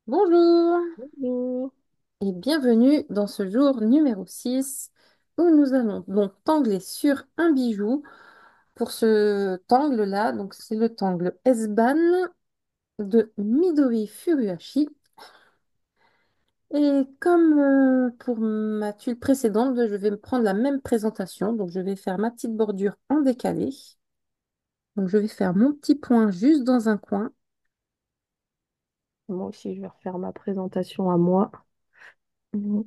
Bonjour Bonjour. et bienvenue dans ce jour numéro 6 où nous allons donc tangler sur un bijou. Pour ce tangle-là, donc c'est le tangle S-Bahn de Midori Furuhashi. Et comme pour ma tuile précédente, je vais me prendre la même présentation. Donc je vais faire ma petite bordure en décalé. Donc je vais faire mon petit point juste dans un coin. Moi aussi, je vais refaire ma présentation à moi. Donc,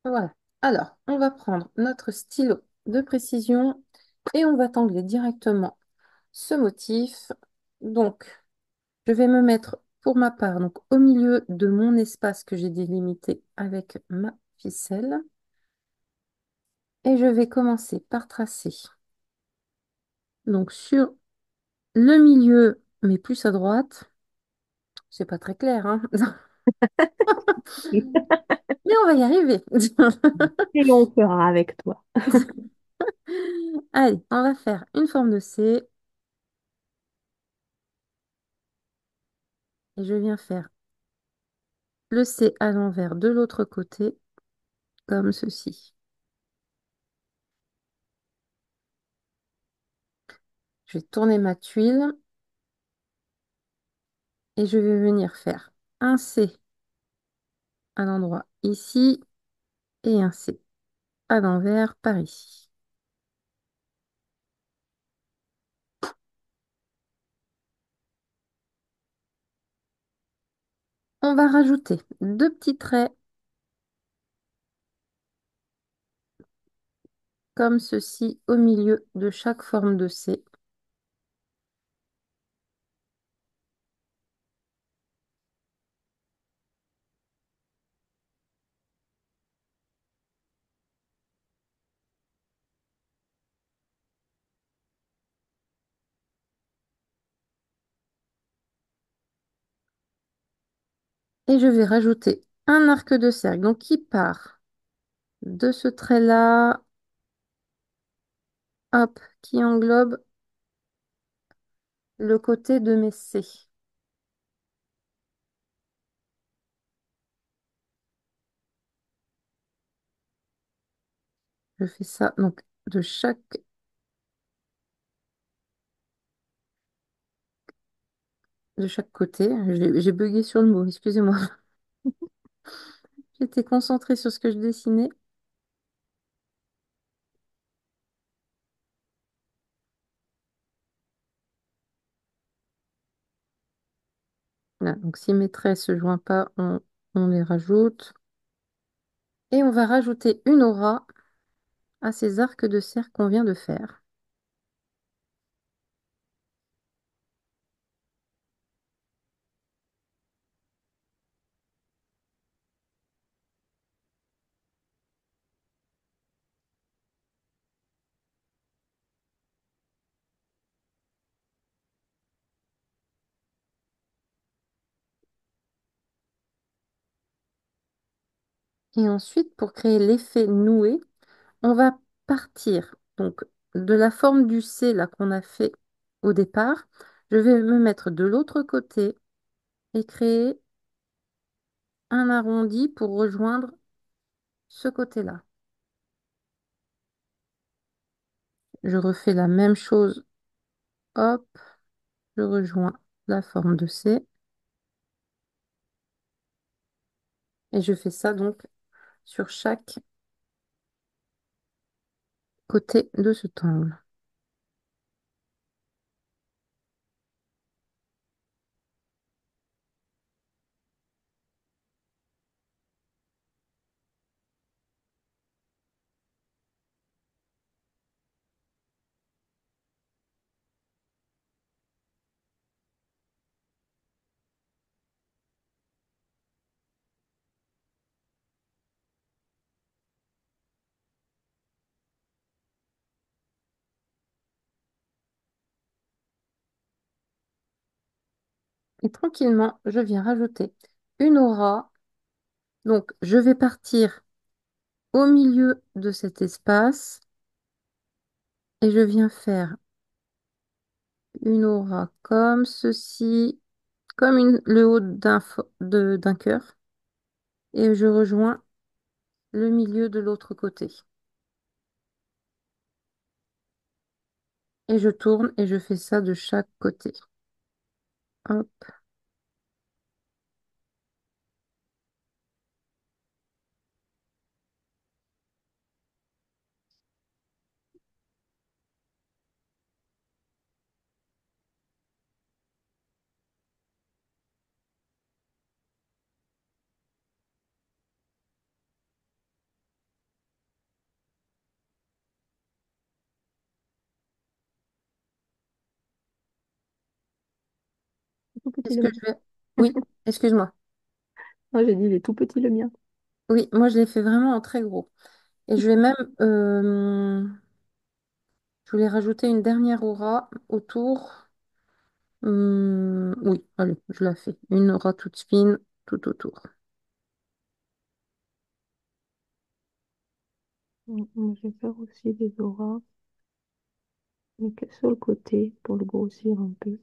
Voilà. Alors, on va prendre notre stylo de précision et on va tangler directement ce motif. Donc, je vais me mettre pour ma part donc, au milieu de mon espace que j'ai délimité avec ma ficelle. Et je vais commencer par tracer donc sur le milieu, mais plus à droite. C'est pas très clair, hein? Mais on va y arriver. et on fera avec toi. Allez, on va faire une forme de C et je viens faire le C à l'envers de l'autre côté, comme ceci. Je vais tourner ma tuile et je vais venir faire un C à l'endroit ici et un C à l'envers par ici. On va rajouter deux petits traits comme ceci au milieu de chaque forme de C. Et je vais rajouter un arc de cercle donc qui part de ce trait-là, hop, qui englobe le côté de mes C. Je fais ça donc de chaque côté. J'ai bugué sur le mot, excusez-moi. J'étais concentrée sur ce que je dessinais. Voilà, donc si mes traits se joignent pas, on les rajoute. Et on va rajouter une aura à ces arcs de cercle qu'on vient de faire. Et ensuite, pour créer l'effet noué, on va partir donc de la forme du C là qu'on a fait au départ. Je vais me mettre de l'autre côté et créer un arrondi pour rejoindre ce côté-là. Je refais la même chose. Hop, je rejoins la forme de C et je fais ça donc sur chaque côté de ce triangle. Et tranquillement, je viens rajouter une aura. Donc, je vais partir au milieu de cet espace et je viens faire une aura comme ceci, comme le haut d'un cœur. Et je rejoins le milieu de l'autre côté. Et je tourne et je fais ça de chaque côté. Hop. Tout petit Est-ce le que mien. je vais... Oui, excuse-moi. Ah, j'ai dit, il est tout petit le mien. Oui, moi je l'ai fait vraiment en très gros. Et je vais même... je voulais rajouter une dernière aura autour. Oui, allez, je la fais. Une aura toute spin tout autour. Je vais faire aussi des auras, mais que sur le côté pour le grossir un peu.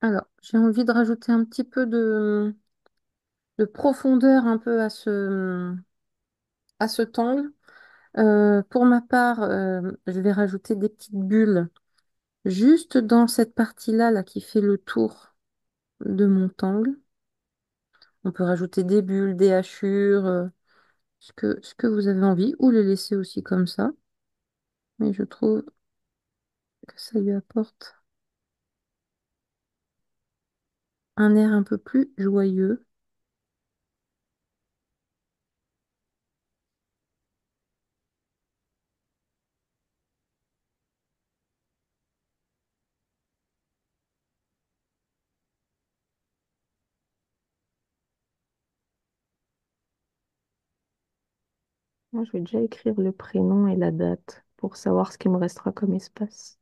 Alors, j'ai envie de rajouter un petit peu de profondeur un peu à ce angle. Pour ma part, je vais rajouter des petites bulles juste dans cette partie-là là, qui fait le tour de mon angle. On peut rajouter des bulles, des hachures, ce que vous avez envie, ou les laisser aussi comme ça. Mais je trouve que ça lui apporte un air un peu plus joyeux. Moi, je vais déjà écrire le prénom et la date pour savoir ce qui me restera comme espace.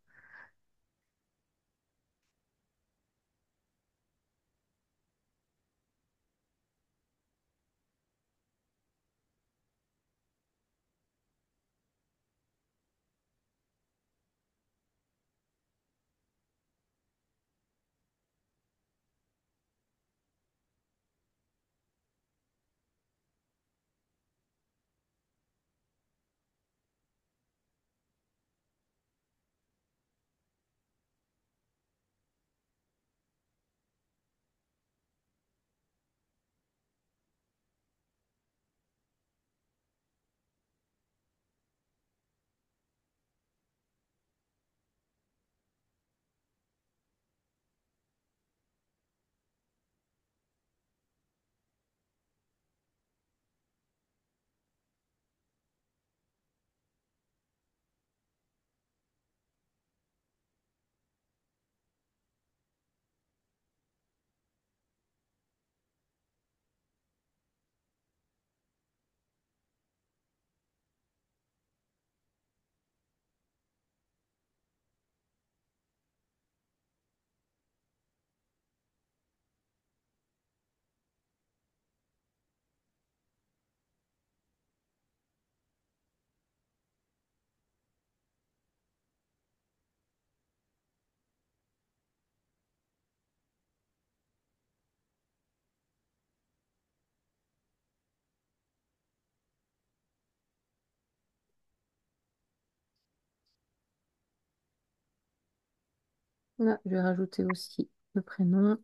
Là, je vais rajouter aussi le prénom.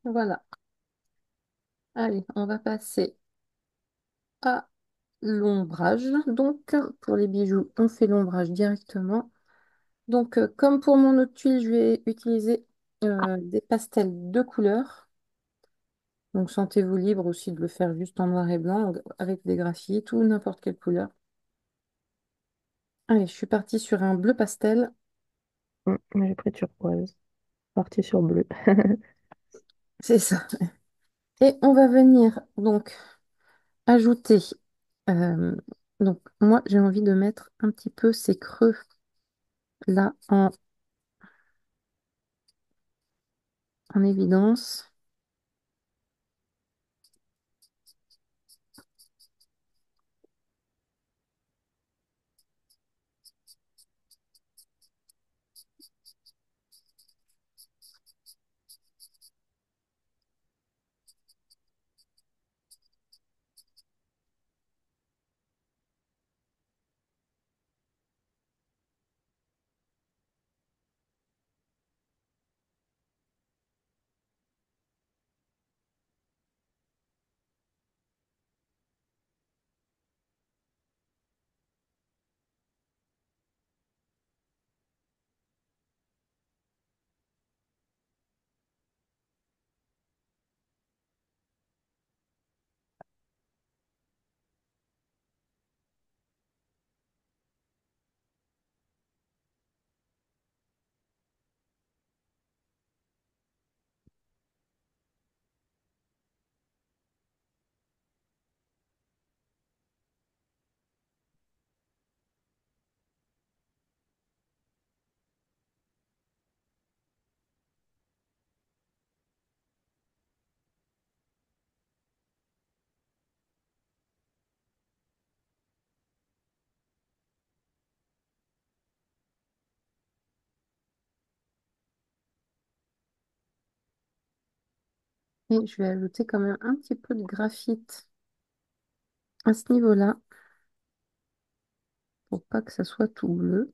Voilà. Allez, on va passer à l'ombrage. Donc, pour les bijoux, on fait l'ombrage directement. Donc, comme pour mon autre tuile, je vais utiliser des pastels de couleur. Donc, sentez-vous libre aussi de le faire juste en noir et blanc avec des graphites ou n'importe quelle couleur. Allez, je suis partie sur un bleu pastel. Moi, j'ai pris turquoise. Parti sur bleu. C'est ça. Et on va venir donc ajouter. euh, donc, moi, j'ai envie de mettre un petit peu ces creux là en évidence. Et je vais ajouter quand même un petit peu de graphite à ce niveau-là pour pas que ça soit tout bleu.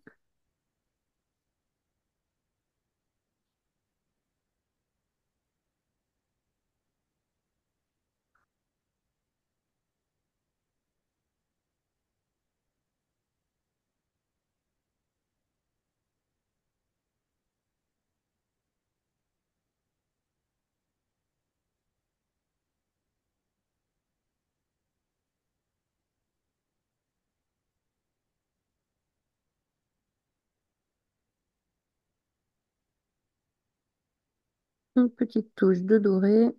Une petite touche de doré.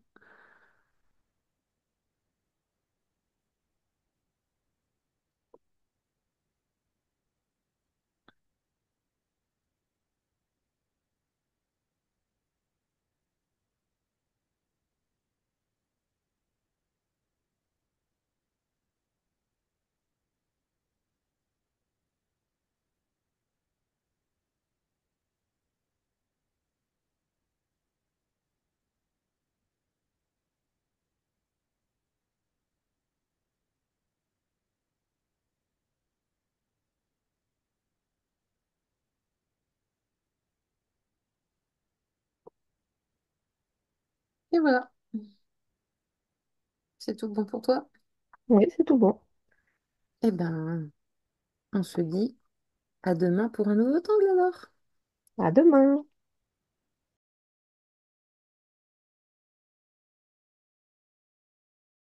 Et voilà, c'est tout bon pour toi. Oui, c'est tout bon. Eh ben, on se dit à demain pour un nouveau angle alors. À demain.